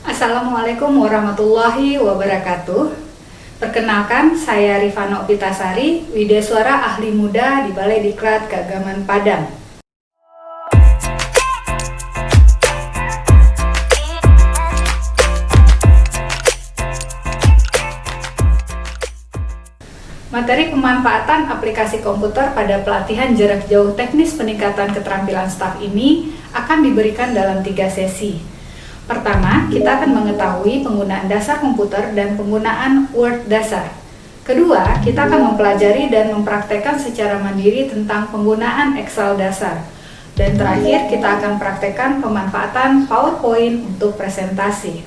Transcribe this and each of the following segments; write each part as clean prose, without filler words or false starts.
Assalamualaikum warahmatullahi wabarakatuh. Perkenalkan, saya Rifano Pitasari, Wideswara Ahli Muda di Balai Diklat Keagamaan Padang. Materi pemanfaatan aplikasi komputer pada pelatihan jarak jauh teknis peningkatan keterampilan staf ini akan diberikan dalam 3 sesi. Pertama, kita akan mengetahui penggunaan dasar komputer dan penggunaan Word dasar. Kedua, kita akan mempelajari dan mempraktekkan secara mandiri tentang penggunaan Excel dasar. Dan terakhir, kita akan praktekkan pemanfaatan PowerPoint untuk presentasi.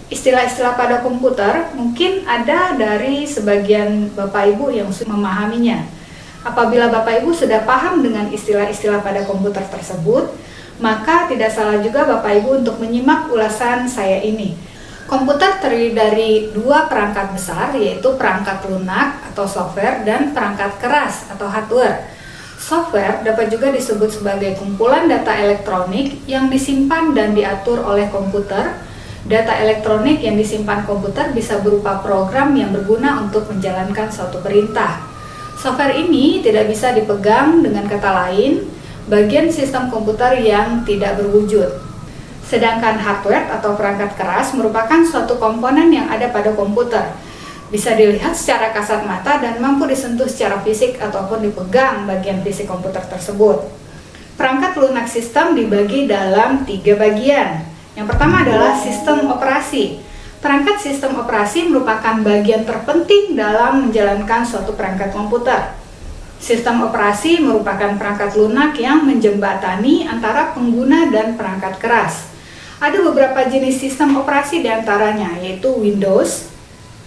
Istilah-istilah pada komputer mungkin ada dari sebagian Bapak Ibu yang sudah memahaminya. Apabila Bapak Ibu sudah paham dengan istilah-istilah pada komputer tersebut, maka tidak salah juga Bapak Ibu untuk menyimak ulasan saya ini. Komputer terdiri dari 2 perangkat besar, yaitu perangkat lunak atau software dan perangkat keras atau hardware. Software dapat juga disebut sebagai kumpulan data elektronik yang disimpan dan diatur oleh komputer. Data elektronik yang disimpan komputer bisa berupa program yang berguna untuk menjalankan suatu perintah. Software ini tidak bisa dipegang, dengan kata lain, bagian sistem komputer yang tidak berwujud. Sedangkan hardware atau perangkat keras merupakan suatu komponen yang ada pada komputer. Bisa dilihat secara kasat mata dan mampu disentuh secara fisik ataupun dipegang bagian fisik komputer tersebut. Perangkat lunak sistem dibagi dalam 3 bagian. Yang pertama adalah sistem operasi. Perangkat sistem operasi merupakan bagian terpenting dalam menjalankan suatu perangkat komputer. Sistem operasi merupakan perangkat lunak yang menjembatani antara pengguna dan perangkat keras. Ada beberapa jenis sistem operasi diantaranya, yaitu Windows,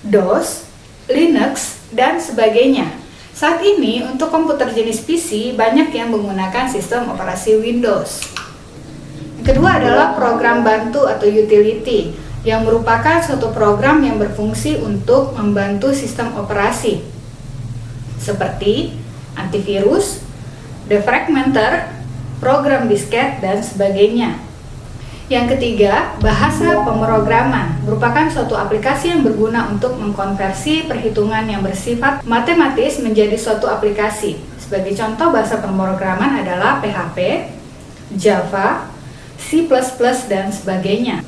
DOS, Linux, dan sebagainya. Saat ini untuk komputer jenis PC banyak yang menggunakan sistem operasi Windows. Kedua adalah program bantu atau utility, yang merupakan suatu program yang berfungsi untuk membantu sistem operasi, seperti antivirus, defragmenter, program disket, dan sebagainya. Yang ketiga, bahasa pemrograman, merupakan suatu aplikasi yang berguna untuk mengkonversi perhitungan yang bersifat matematis menjadi suatu aplikasi. Sebagai contoh bahasa pemrograman adalah PHP, Java, C++, dan sebagainya.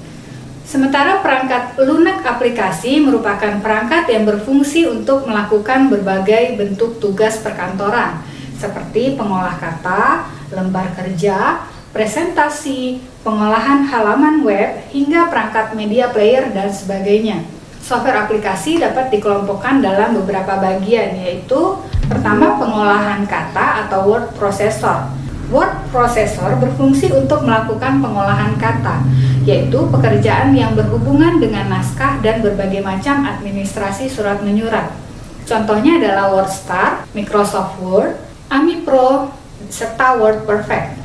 Sementara perangkat lunak aplikasi merupakan perangkat yang berfungsi untuk melakukan berbagai bentuk tugas perkantoran, seperti pengolah kata, lembar kerja, presentasi, pengolahan halaman web, hingga perangkat media player, dan sebagainya. Software aplikasi dapat dikelompokkan dalam beberapa bagian, yaitu pertama, pengolahan kata atau word processor. Word processor berfungsi untuk melakukan pengolahan kata, yaitu pekerjaan yang berhubungan dengan naskah dan berbagai macam administrasi surat menyurat. Contohnya adalah WordStar, Microsoft Word, AmiPro, serta WordPerfect.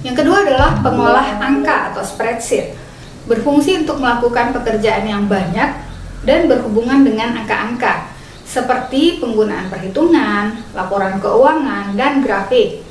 Yang kedua adalah pengolah angka atau spreadsheet. Berfungsi untuk melakukan pekerjaan yang banyak dan berhubungan dengan angka-angka, seperti penggunaan perhitungan, laporan keuangan, dan grafik.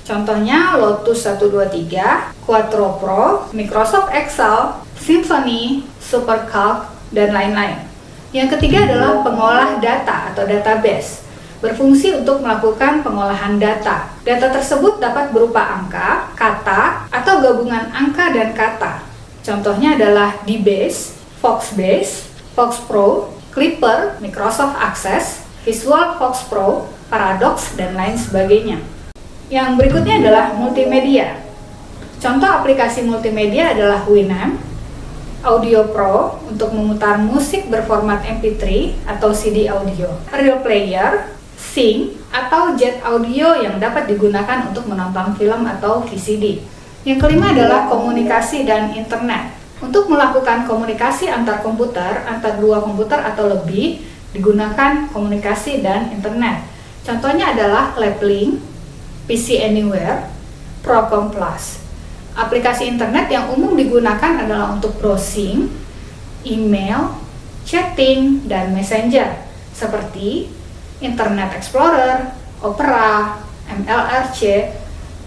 Contohnya Lotus 123, Quattro Pro, Microsoft Excel, Symfony, SuperCalc, dan lain-lain. Yang ketiga adalah pengolah data atau database. Berfungsi untuk melakukan pengolahan data. Data tersebut dapat berupa angka, kata, atau gabungan angka dan kata. Contohnya adalah DBase, Foxbase, FoxPro, Clipper, Microsoft Access, Visual Fox Pro, Paradox, dan lain sebagainya. Yang berikutnya adalah multimedia. Contoh aplikasi multimedia adalah Winamp, Audio Pro untuk memutar musik berformat MP3 atau CD audio, Real Player, Sync, atau Jet Audio yang dapat digunakan untuk menonton film atau VCD. Yang kelima adalah komunikasi dan internet. Untuk melakukan komunikasi antar komputer, antar 2 komputer atau lebih, digunakan komunikasi dan internet. Contohnya adalah Laplink, PC Anywhere, Procom Plus. Aplikasi internet yang umum digunakan adalah untuk browsing, email, chatting, dan messenger, seperti Internet Explorer, Opera, MLRC,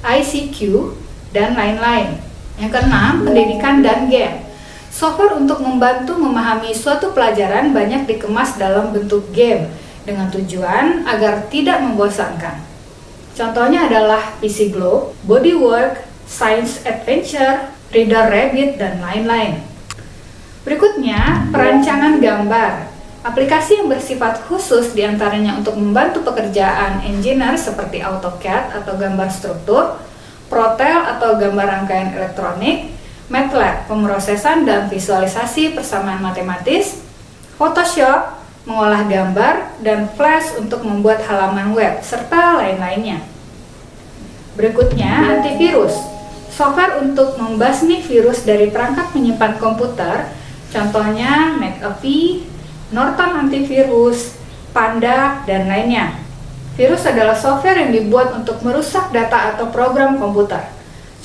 ICQ, dan lain-lain. Yang keenam, pendidikan dan game. Software untuk membantu memahami suatu pelajaran banyak dikemas dalam bentuk game dengan tujuan agar tidak membosankan. Contohnya adalah PC Globe, Bodywork, Science Adventure, Reader Rabbit, dan lain-lain. Berikutnya, perancangan gambar. Aplikasi yang bersifat khusus diantaranya untuk membantu pekerjaan engineer seperti AutoCAD atau gambar struktur, Protel atau gambar rangkaian elektronik, MATLAB, pemrosesan dan visualisasi persamaan matematis, Photoshop, mengolah gambar, dan Flash untuk membuat halaman web, serta lain-lainnya. Berikutnya, antivirus. Software untuk membasmi virus dari perangkat menyimpan komputer, contohnya McAfee, Norton Antivirus, Panda, dan lainnya. Virus adalah software yang dibuat untuk merusak data atau program komputer.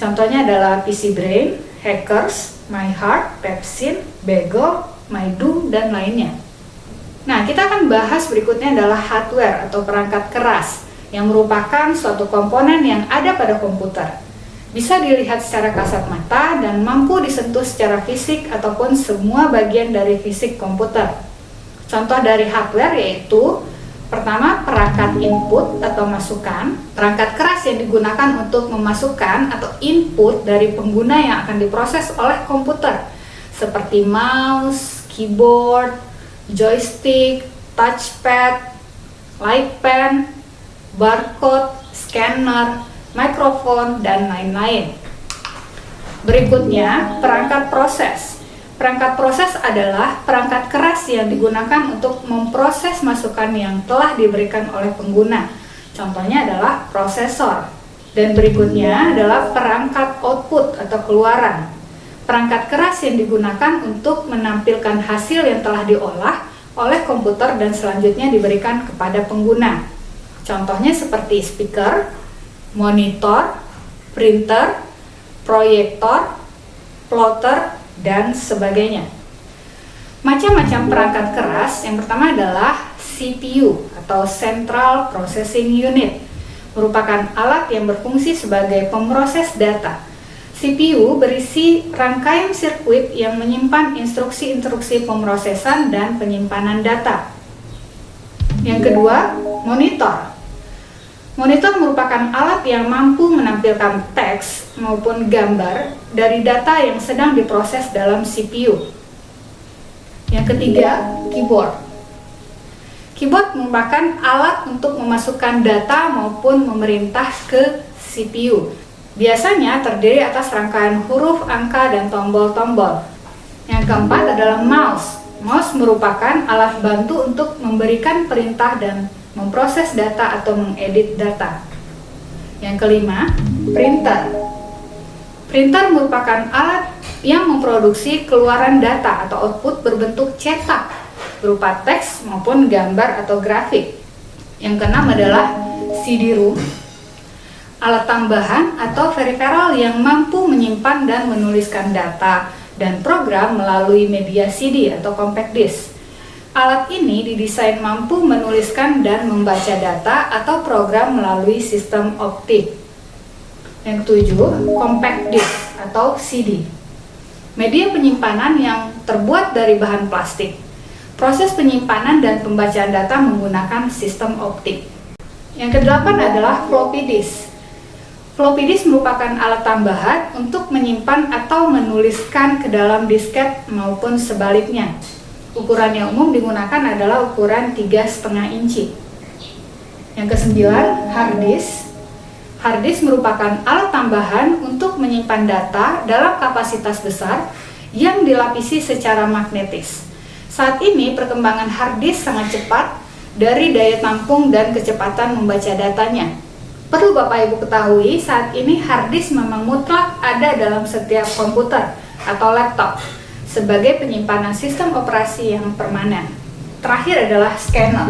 Contohnya adalah PC Brain, Hackers, MyHeart, Pepsin, Beagle, MyDoom, dan lainnya. Nah, kita akan bahas berikutnya adalah hardware atau perangkat keras yang merupakan suatu komponen yang ada pada komputer. Bisa dilihat secara kasat mata dan mampu disentuh secara fisik ataupun semua bagian dari fisik komputer. Contoh dari hardware yaitu pertama, perangkat input atau masukan, perangkat keras yang digunakan untuk memasukkan atau input dari pengguna yang akan diproses oleh komputer, seperti mouse, keyboard, joystick, touchpad, light pen, barcode, scanner, mikrofon, dan lain-lain. Berikutnya, perangkat proses. Perangkat proses adalah perangkat keras yang digunakan untuk memproses masukan yang telah diberikan oleh pengguna. Contohnya adalah prosesor. Dan berikutnya adalah perangkat output atau keluaran. Perangkat keras yang digunakan untuk menampilkan hasil yang telah diolah oleh komputer dan selanjutnya diberikan kepada pengguna. Contohnya seperti speaker, monitor, printer, proyektor, plotter, dan sebagainya. Macam-macam perangkat keras, yang pertama adalah CPU atau Central Processing Unit, merupakan alat yang berfungsi sebagai pemroses data. CPU berisi rangkaian sirkuit yang menyimpan instruksi-instruksi pemrosesan dan penyimpanan data. Yang kedua, monitor. Monitor merupakan alat yang mampu menampilkan teks maupun gambar dari data yang sedang diproses dalam CPU. Yang ketiga, keyboard. Keyboard merupakan alat untuk memasukkan data maupun memerintah ke CPU. Biasanya terdiri atas rangkaian huruf, angka, dan tombol-tombol. Yang keempat adalah mouse. Mouse merupakan alat bantu untuk memberikan perintah dan memproses data atau mengedit data. Yang kelima, printer. Printer merupakan alat yang memproduksi keluaran data atau output berbentuk cetak, berupa teks maupun gambar atau grafik. Yang keenam adalah CD-ROM, alat tambahan atau peripheral yang mampu menyimpan dan menuliskan data dan program melalui media CD atau compact disk. Alat ini didesain mampu menuliskan dan membaca data atau program melalui sistem optik. Yang ketujuh, compact disk atau CD. Media penyimpanan yang terbuat dari bahan plastik. Proses penyimpanan dan pembacaan data menggunakan sistem optik. Yang kedelapan adalah floppy disk. Floppy disk merupakan alat tambahan untuk menyimpan atau menuliskan ke dalam disket maupun sebaliknya. Ukuran yang umum digunakan adalah ukuran 3,5 inci. Yang kesembilan, hard disk. Hard disk merupakan alat tambahan untuk menyimpan data dalam kapasitas besar yang dilapisi secara magnetis. Saat ini perkembangan hard disk sangat cepat dari daya tampung dan kecepatan membaca datanya. Perlu Bapak Ibu ketahui, saat ini hard disk memang mutlak ada dalam setiap komputer atau laptop sebagai penyimpanan sistem operasi yang permanen. Terakhir adalah scanner.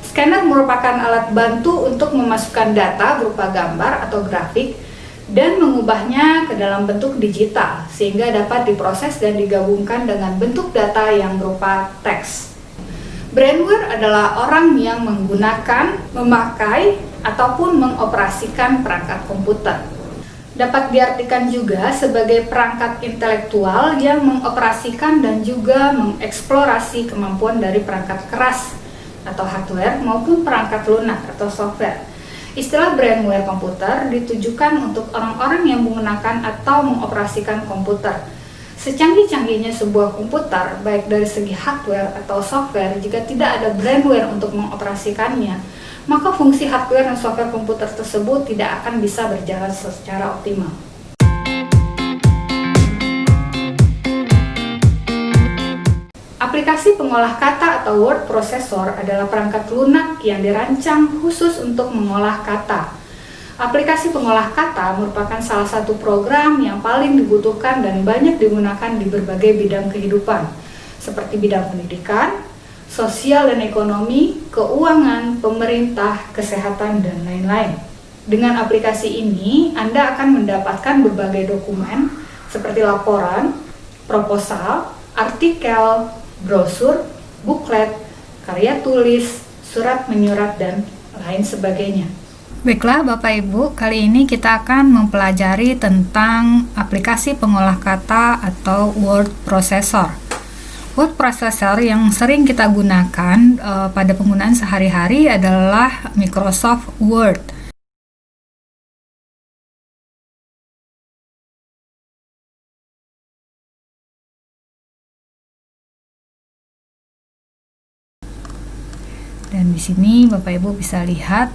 Scanner merupakan alat bantu untuk memasukkan data berupa gambar atau grafik dan mengubahnya ke dalam bentuk digital sehingga dapat diproses dan digabungkan dengan bentuk data yang berupa teks. Brainware adalah orang yang memakai ataupun mengoperasikan perangkat komputer. Dapat diartikan juga sebagai perangkat intelektual yang mengoperasikan dan juga mengeksplorasi kemampuan dari perangkat keras atau hardware maupun perangkat lunak atau software. Istilah brainware komputer ditujukan untuk orang-orang yang menggunakan atau mengoperasikan komputer. Secanggih-canggihnya sebuah komputer, baik dari segi hardware atau software, jika tidak ada brainware untuk mengoperasikannya, maka fungsi hardware dan software komputer tersebut tidak akan bisa berjalan secara optimal. Aplikasi pengolah kata atau word processor adalah perangkat lunak yang dirancang khusus untuk mengolah kata. Aplikasi pengolah kata merupakan salah satu program yang paling dibutuhkan dan banyak digunakan di berbagai bidang kehidupan, seperti bidang pendidikan, sosial dan ekonomi, keuangan, pemerintah, kesehatan, dan lain-lain. Dengan aplikasi ini, Anda akan mendapatkan berbagai dokumen seperti laporan, proposal, artikel, brosur, buklet, karya tulis, surat menyurat, dan lain sebagainya. Baiklah Bapak Ibu, kali ini kita akan mempelajari tentang aplikasi pengolah kata atau word processor. Word processor yang sering kita gunakan pada penggunaan sehari-hari adalah Microsoft Word. Dan di sini Bapak Ibu bisa lihat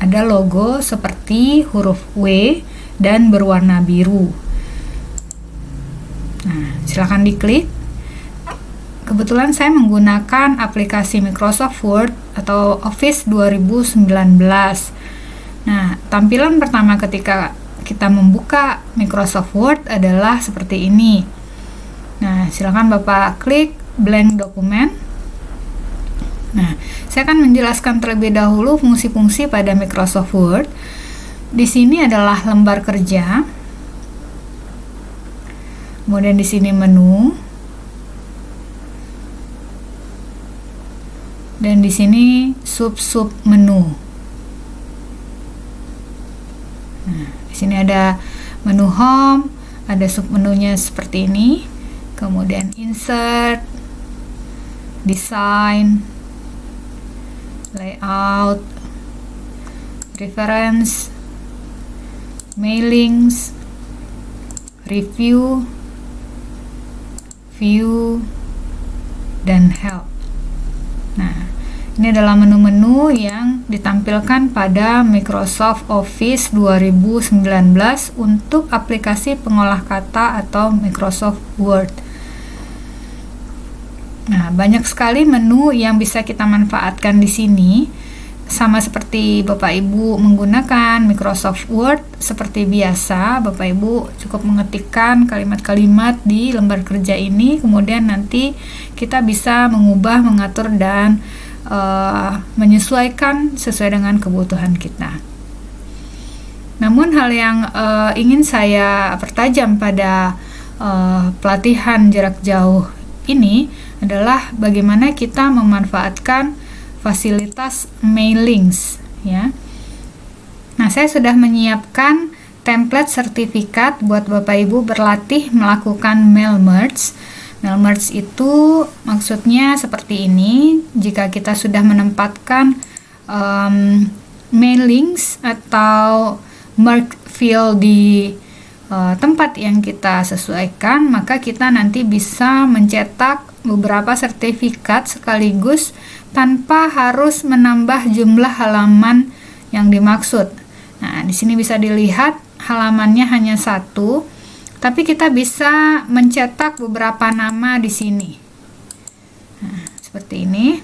ada logo seperti huruf W dan berwarna biru. Nah, silakan diklik. Kebetulan saya menggunakan aplikasi Microsoft Word atau Office 2019. Nah, tampilan pertama ketika kita membuka Microsoft Word adalah seperti ini. Nah, silakan Bapak klik blank dokumen. Nah, saya akan menjelaskan terlebih dahulu fungsi-fungsi pada Microsoft Word. Di sini adalah lembar kerja. Kemudian di sini menu. Dan di sini sub-sub menu. Nah, di sini ada menu home, ada sub menunya seperti ini. Kemudian insert, design, layout, reference, mailings, review, view, dan help. Nah, ini adalah menu-menu yang ditampilkan pada Microsoft Office 2019 untuk aplikasi pengolah kata atau Microsoft Word. Nah, banyak sekali menu yang bisa kita manfaatkan di sini. Sama seperti Bapak Ibu menggunakan Microsoft Word seperti biasa, Bapak Ibu cukup mengetikkan kalimat-kalimat di lembar kerja ini, kemudian nanti kita bisa mengubah, mengatur, dan menyesuaikan sesuai dengan kebutuhan kita. Namun hal yang ingin saya pertajam pada pelatihan jarak jauh ini adalah bagaimana kita memanfaatkan fasilitas mailings, ya. Nah, saya sudah menyiapkan template sertifikat buat Bapak Ibu berlatih melakukan mail merge. Mail merge itu maksudnya seperti ini. Jika kita sudah menempatkan mailings atau merge field di tempat yang kita sesuaikan, maka kita nanti bisa mencetak beberapa sertifikat sekaligus tanpa harus menambah jumlah halaman yang dimaksud. Nah, di sini bisa dilihat halamannya hanya satu, tapi kita bisa mencetak beberapa nama di sini. Nah, seperti ini.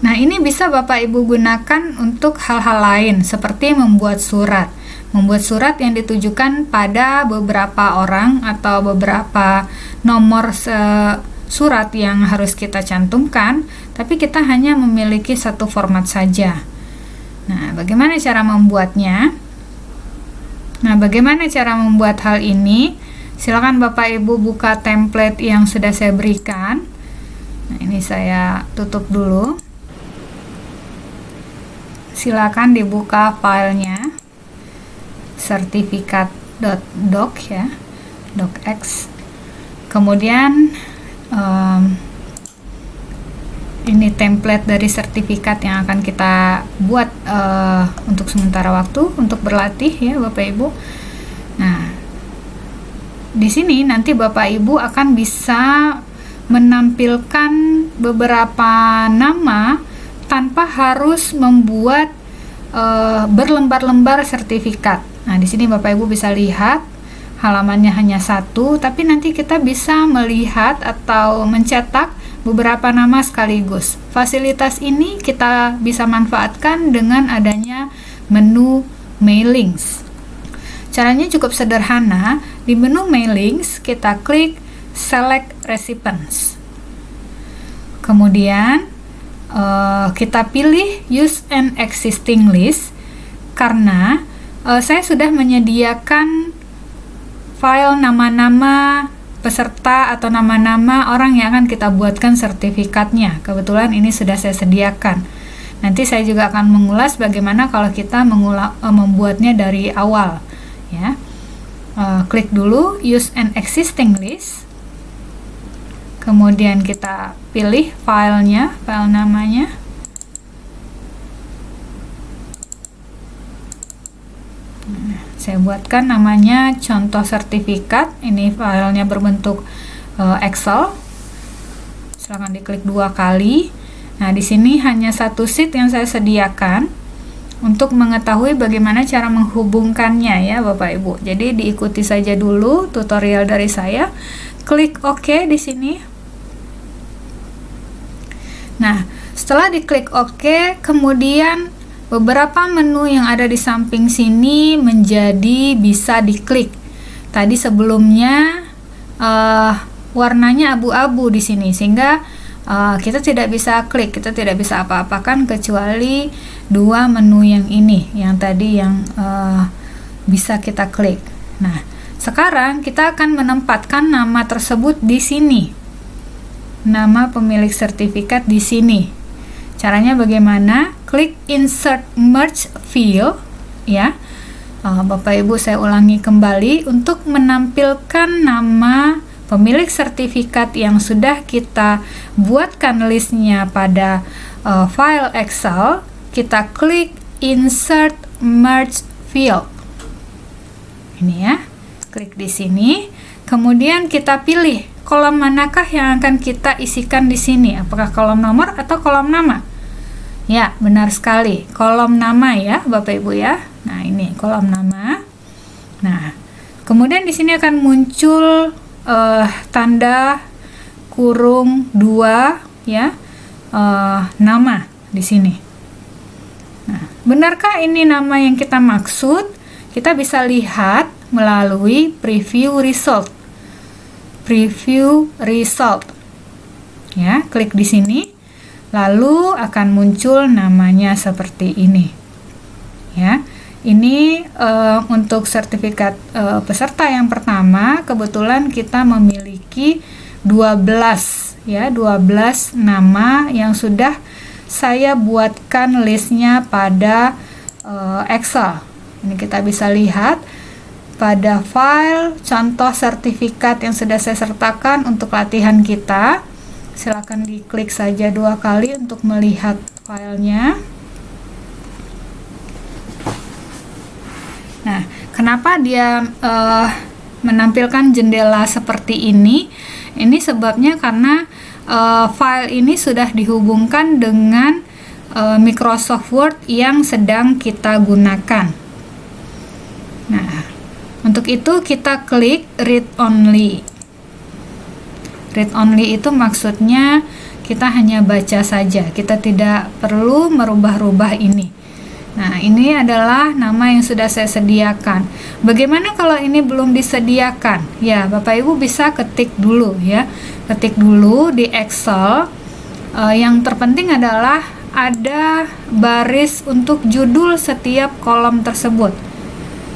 Nah, ini bisa Bapak Ibu gunakan untuk hal-hal lain seperti membuat surat. Membuat surat yang ditujukan pada beberapa orang atau beberapa nomor surat yang harus kita cantumkan, tapi kita hanya memiliki satu format saja. Nah, bagaimana cara membuatnya? Nah, bagaimana cara membuat hal ini? Silakan Bapak Ibu buka template yang sudah saya berikan. Nah, ini saya tutup dulu. silakan dibuka filenya sertifikat.doc ya, docx. Kemudian ini template dari sertifikat yang akan kita buat untuk sementara waktu untuk berlatih ya Bapak Ibu. Nah, di sini nanti Bapak Ibu akan bisa menampilkan beberapa nama tanpa harus membuat berlembar-lembar sertifikat. Nah, di sini Bapak Ibu bisa lihat halamannya hanya satu, tapi nanti kita bisa melihat atau mencetak beberapa nama sekaligus. Fasilitas ini kita bisa manfaatkan dengan adanya menu mailings. Caranya cukup sederhana. Di menu mailings kita klik select recipients. Kemudian kita pilih use an existing list karena saya sudah menyediakan file nama-nama peserta atau nama-nama orang yang akan kita buatkan sertifikatnya. Kebetulan ini sudah saya sediakan. Nanti saya juga akan mengulas bagaimana kalau kita membuatnya dari awal ya. Klik dulu use an existing list. Kemudian kita pilih filenya, file namanya. Saya buatkan namanya contoh sertifikat. Ini filenya berbentuk Excel. Silakan diklik 2 kali. Nah, di sini hanya satu sheet yang saya sediakan untuk mengetahui bagaimana cara menghubungkannya ya Bapak Ibu. Jadi diikuti saja dulu tutorial dari saya. Klik OK di sini. Nah, setelah diklik OK, kemudian beberapa menu yang ada di samping sini menjadi bisa diklik. Tadi sebelumnya warnanya abu-abu di sini, sehingga kita tidak bisa klik, kita tidak bisa apa-apakan kecuali dua menu yang ini, yang tadi yang bisa kita klik. Nah, sekarang kita akan menempatkan nama tersebut di sini. Nama pemilik sertifikat di sini. Caranya bagaimana? Klik insert merge field ya. Bapak Ibu, saya ulangi kembali untuk menampilkan nama pemilik sertifikat yang sudah kita buatkan listnya pada file Excel. Kita klik insert merge field. Ini ya. Klik di sini. Kemudian kita pilih kolom manakah yang akan kita isikan di sini. Apakah kolom nomor atau kolom nama? Ya, benar sekali. Kolom nama ya, Bapak Ibu ya. Nah, ini kolom nama. Nah, kemudian di sini akan muncul tanda kurung 2 ya. Nama di sini. Nah, benarkah ini nama yang kita maksud? Kita bisa lihat melalui preview result. Preview result. Ya, klik di sini. Lalu akan muncul namanya seperti ini. Ya, ini untuk sertifikat peserta yang pertama, kebetulan kita memiliki 12 ya, 12 nama yang sudah saya buatkan listnya pada Excel. Ini kita bisa lihat pada file contoh sertifikat yang sudah saya sertakan untuk latihan kita. Silakan diklik saja 2 kali untuk melihat filenya. Nah, kenapa dia menampilkan jendela seperti ini? Ini sebabnya karena file ini sudah dihubungkan dengan Microsoft Word yang sedang kita gunakan. Nah, untuk itu kita klik Read Only. Read only itu maksudnya kita hanya baca saja, kita tidak perlu merubah-rubah ini. Nah, ini adalah nama yang sudah saya sediakan. Bagaimana kalau ini belum disediakan? Ya, Bapak Ibu bisa ketik dulu ya. Ketik dulu di Excel. Yang terpenting adalah ada baris untuk judul setiap kolom tersebut.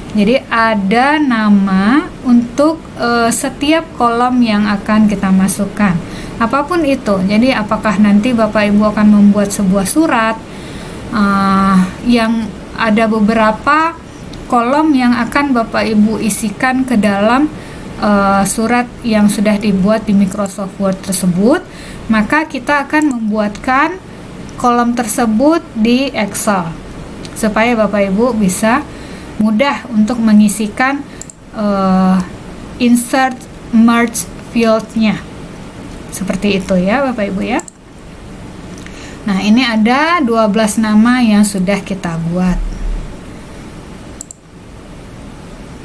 Jadi ada nama untuk setiap kolom yang akan kita masukkan. Apapun itu. Jadi apakah nanti Bapak Ibu akan membuat sebuah surat, yang ada beberapa kolom yang akan Bapak Ibu isikan ke dalam surat yang sudah dibuat di Microsoft Word tersebut, maka kita akan membuatkan kolom tersebut di Excel supaya Bapak Ibu bisa mudah untuk mengisikan insert merge field-nya. Seperti itu ya Bapak Ibu ya. Nah, ini ada 12 nama yang sudah kita buat.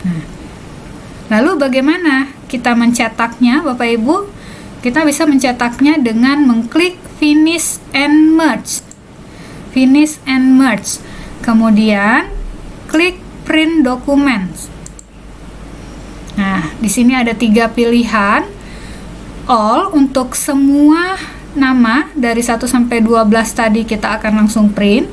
Nah, lalu bagaimana kita mencetaknya Bapak Ibu? Kita bisa mencetaknya dengan mengklik Finish and Merge. Finish and Merge. Kemudian klik Print Documents. Nah, di sini ada 3 pilihan. All untuk semua nama dari 1 sampai 12 tadi kita akan langsung print.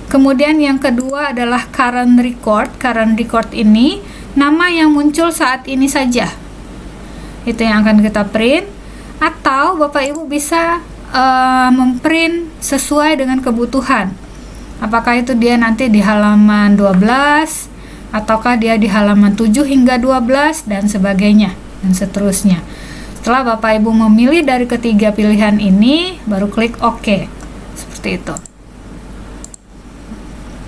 Kemudian yang kedua adalah Current Record. Current Record ini nama yang muncul saat ini saja, itu yang akan kita print. Atau Bapak Ibu bisa memprint sesuai dengan kebutuhan, apakah itu dia nanti di halaman 12 ataukah dia di halaman 7 hingga 12 dan sebagainya dan seterusnya. Setelah Bapak Ibu memilih dari ketiga pilihan ini, baru klik OK seperti itu.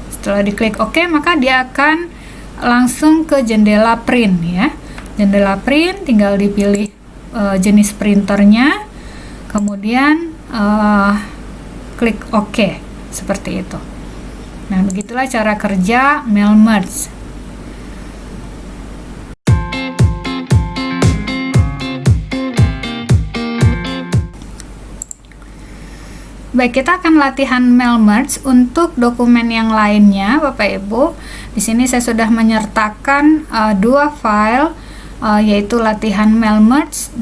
Setelah diklik OK, maka dia akan langsung ke jendela print ya. Jendela print tinggal dipilih jenis printernya, kemudian klik OK seperti itu. Nah, begitulah cara kerja mail merge. Baik, kita akan latihan mail merge untuk dokumen yang lainnya, Bapak Ibu. Di sini saya sudah menyertakan 2 file, yaitu latihan mail merge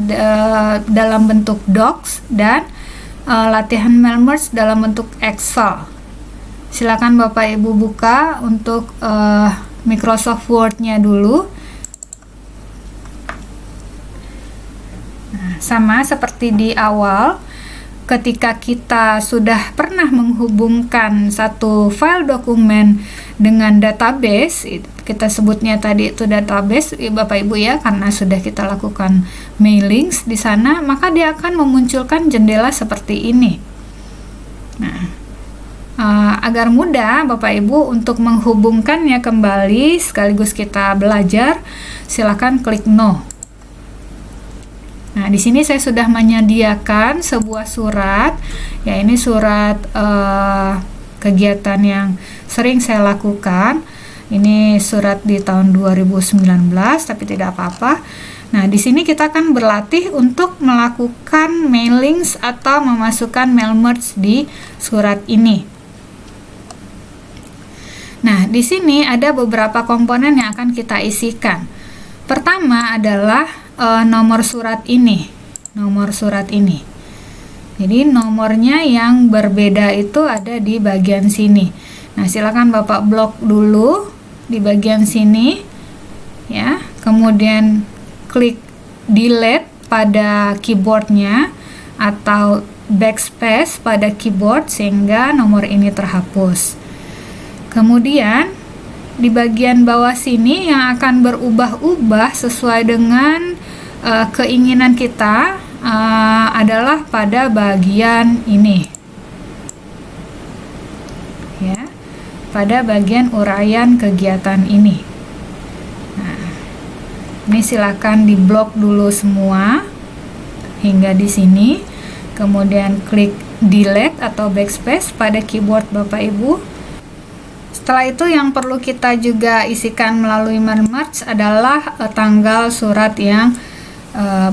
dalam bentuk docs dan latihan mail merge dalam bentuk Excel. Silakan Bapak Ibu buka untuk Microsoft Word-nya dulu. Nah, sama seperti di awal, ketika kita sudah pernah menghubungkan satu file dokumen dengan database, kita sebutnya tadi itu database Bapak Ibu ya, karena sudah kita lakukan mailings di sana, maka dia akan memunculkan jendela seperti ini. Nah, agar mudah Bapak Ibu untuk menghubungkannya kembali sekaligus kita belajar, silakan klik No. Nah, di sini saya sudah menyediakan sebuah surat, ya ini surat kegiatan yang sering saya lakukan. Ini surat di tahun 2019, tapi tidak apa-apa. Nah, di sini kita akan berlatih untuk melakukan mailings atau memasukkan mail merge di surat ini. Nah, di sini ada beberapa komponen yang akan kita isikan. Pertama adalah nomor surat ini. Jadi nomornya yang berbeda itu ada di bagian sini. Nah, silakan Bapak blok dulu di bagian sini ya. Kemudian klik delete pada keyboardnya atau backspace pada keyboard sehingga nomor ini terhapus. Kemudian di bagian bawah sini yang akan berubah-ubah sesuai dengan keinginan kita adalah pada bagian ini ya, pada bagian uraian kegiatan ini. Nah, ini silakan diblok dulu semua hingga di sini, kemudian klik delete atau backspace pada keyboard Bapak Ibu. Setelah itu yang perlu kita juga isikan melalui mail merge adalah tanggal surat yang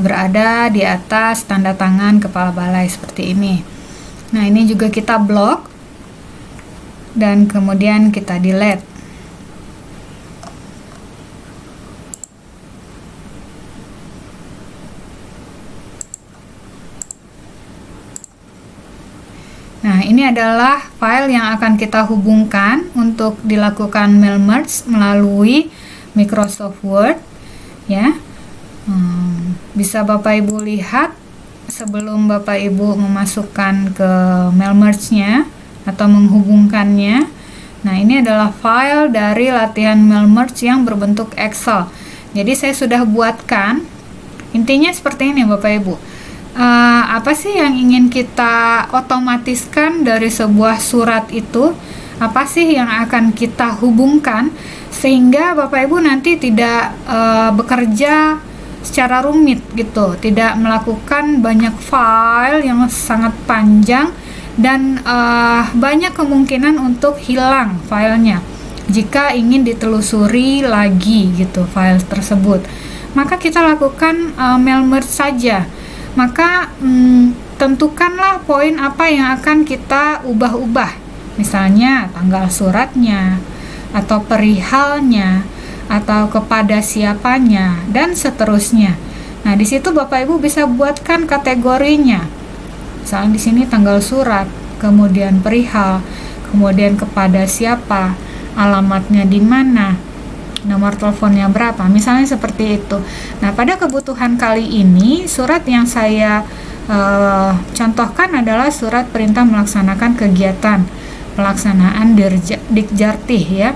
berada di atas tanda tangan kepala balai seperti ini. Nah, ini juga kita blok dan kemudian kita delete. Nah, ini adalah file yang akan kita hubungkan untuk dilakukan mail merge melalui Microsoft Word ya. Bisa Bapak Ibu lihat sebelum Bapak Ibu memasukkan ke mail merge-nya atau menghubungkannya. Nah, ini adalah file dari latihan mail merge yang berbentuk Excel. Jadi saya sudah buatkan. Intinya seperti ini Bapak Ibu. Apa sih yang ingin kita otomatiskan dari sebuah surat itu? Apa sih yang akan kita hubungkan sehingga Bapak Ibu nanti tidak bekerja secara rumit gitu, tidak melakukan banyak file yang sangat panjang dan banyak kemungkinan untuk hilang filenya jika ingin ditelusuri lagi gitu file tersebut. Maka kita lakukan mail merge saja. Maka tentukanlah poin apa yang akan kita ubah-ubah, misalnya tanggal suratnya atau perihalnya atau kepada siapanya dan seterusnya. Nah, di situ Bapak Ibu bisa buatkan kategorinya. Misalnya di sini tanggal surat, kemudian perihal, kemudian kepada siapa, alamatnya di mana, nomor teleponnya berapa, misalnya seperti itu. Nah, pada kebutuhan kali ini, surat yang saya contohkan adalah surat perintah melaksanakan kegiatan pelaksanaan Dikjartih ya.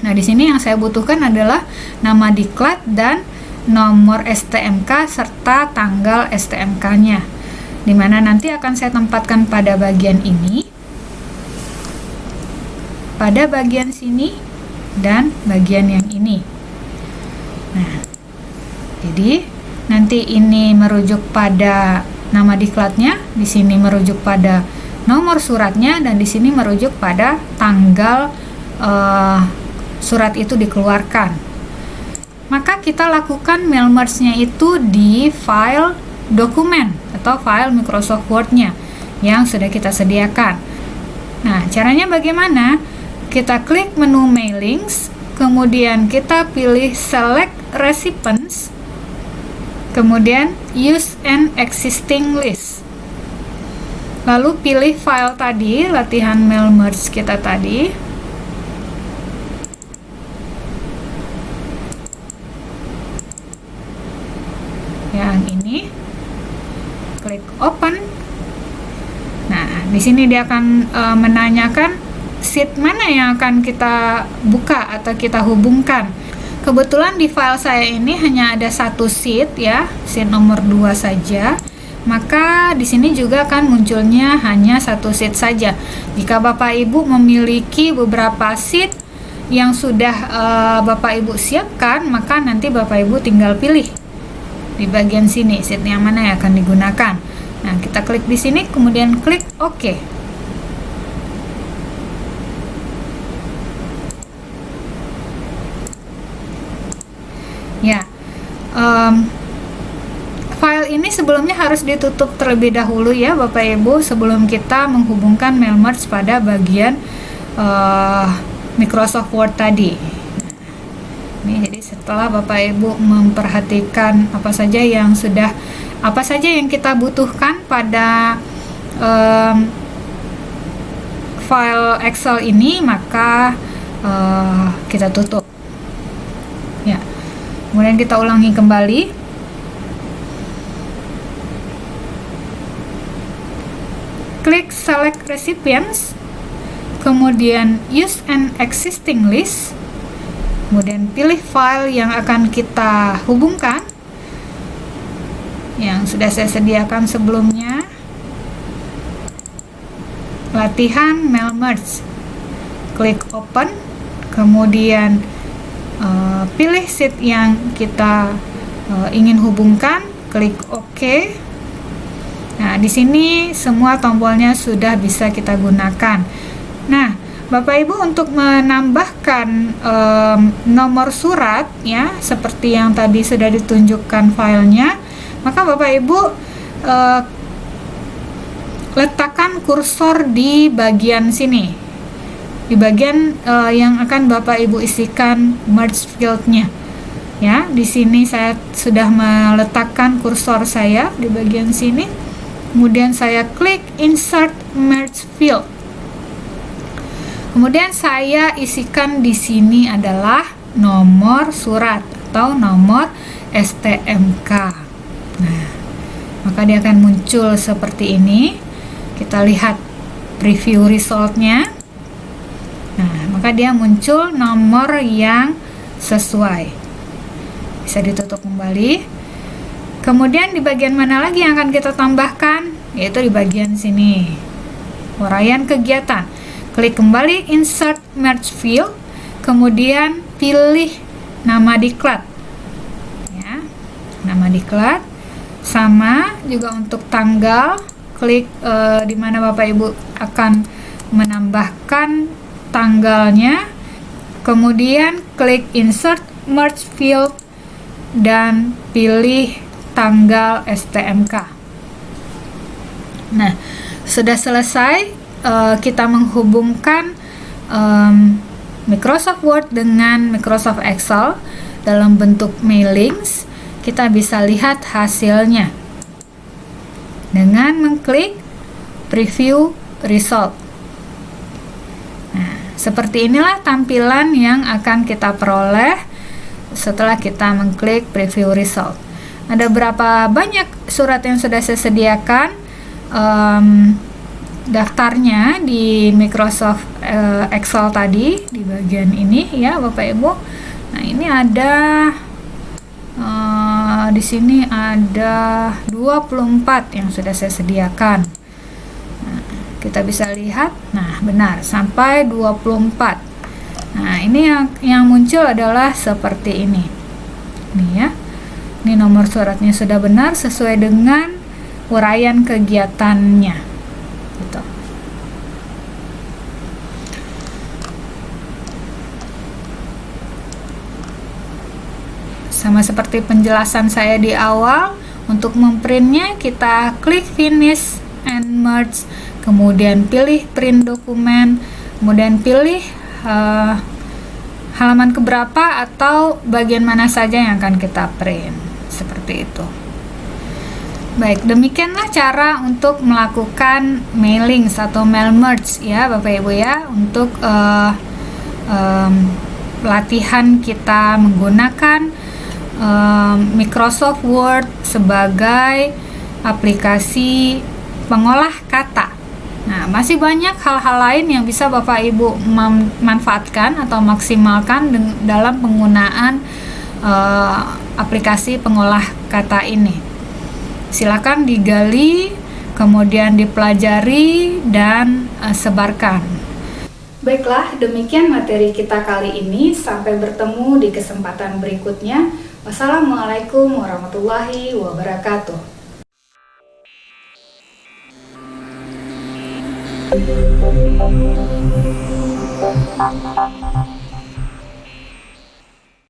Nah, di sini yang saya butuhkan adalah nama diklat dan nomor STMK serta tanggal STMK-nya. Di mana nanti akan saya tempatkan pada bagian ini, pada bagian sini, dan bagian yang ini. Nah, jadi nanti ini merujuk pada nama diklatnya, di sini merujuk pada nomor suratnya, dan di sini merujuk pada tanggal surat itu dikeluarkan. Maka kita lakukan mail merge-nya itu di file dokumen atau file Microsoft Word-nya yang sudah kita sediakan. Nah, caranya bagaimana? Kita klik menu mailings, kemudian kita pilih select recipients, kemudian use an existing list. Lalu pilih file tadi, latihan mail merge kita tadi. Yang ini, klik open. Nah, di sini dia akan menanyakan sheet mana yang akan kita buka atau kita hubungkan. Kebetulan di file saya ini hanya ada satu sheet ya, sheet nomor 2 saja. Maka di sini juga akan munculnya hanya satu sheet saja. Jika Bapak Ibu memiliki beberapa sheet yang sudah Bapak Ibu siapkan, maka nanti Bapak Ibu tinggal pilih di bagian sini sheet yang mana yang akan digunakan. Nah, kita klik di sini, kemudian klik OK. Ya, file ini sebelumnya harus ditutup terlebih dahulu ya Bapak Ibu sebelum kita menghubungkan mail merge pada bagian Microsoft Word tadi. Ini jadi setelah Bapak Ibu memperhatikan apa saja yang kita butuhkan pada file Excel ini, maka kita tutup. Ya. Kemudian kita ulangi kembali. Klik select recipients, kemudian use an existing list, kemudian pilih file yang akan kita hubungkan yang sudah saya sediakan sebelumnya, latihan mail merge. Klik open, kemudian pilih sheet yang kita ingin hubungkan, klik OK. Nah, di sini semua tombolnya sudah bisa kita gunakan. Nah, Bapak Ibu untuk menambahkan nomor surat ya, seperti yang tadi sudah ditunjukkan filenya, maka Bapak Ibu letakkan kursor di bagian sini, di bagian yang akan Bapak Ibu isikan merge field-nya. Ya, di sini saya sudah meletakkan kursor saya di bagian sini. Kemudian saya klik insert merge field. Kemudian saya isikan di sini adalah nomor surat atau nomor STMK. Nah, maka dia akan muncul seperti ini. Kita lihat preview resultnya. Nah, maka dia muncul nomor yang sesuai. Bisa ditutup kembali. Kemudian di bagian mana lagi yang akan kita tambahkan? Yaitu di bagian sini. Uraian kegiatan. Klik kembali Insert Merge Field, kemudian pilih nama diklat. Ya, nama diklat. Sama juga untuk tanggal. Klik di mana Bapak Ibu akan menambahkan tanggalnya, kemudian klik Insert Merge Field dan pilih tanggal STMK. Nah, sudah selesai kita menghubungkan Microsoft Word dengan Microsoft Excel dalam bentuk mailings. Kita bisa lihat hasilnya dengan mengklik Preview Result. Nah, seperti inilah tampilan yang akan kita peroleh setelah kita mengklik Preview Result. Ada berapa banyak surat yang sudah saya sediakan? Daftarnya di Microsoft Excel tadi di bagian ini ya Bapak Ibu. Nah, ini ada di sini ada 24 yang sudah saya sediakan. Nah, kita bisa lihat, nah benar sampai 24. Nah, ini yang muncul adalah seperti ini. Nih ya. Ini nomor suratnya sudah benar sesuai dengan uraian kegiatannya. Gitu. Sama seperti penjelasan saya di awal, untuk memprintnya kita klik Finish and Merge, kemudian pilih Print Dokumen, kemudian pilih halaman keberapa atau bagian mana saja yang akan kita print, seperti itu. Baik, demikianlah cara untuk melakukan mailings atau mail merge ya Bapak Ibu ya, untuk latihan kita menggunakan Microsoft Word sebagai aplikasi pengolah kata. Nah, masih banyak hal-hal lain yang bisa Bapak Ibu manfaatkan atau maksimalkan dalam penggunaan aplikasi pengolah kata ini. Silakan digali, kemudian dipelajari dan sebarkan. Baiklah, demikian materi kita kali ini. Sampai bertemu di kesempatan berikutnya. Wassalamualaikum warahmatullahi wabarakatuh.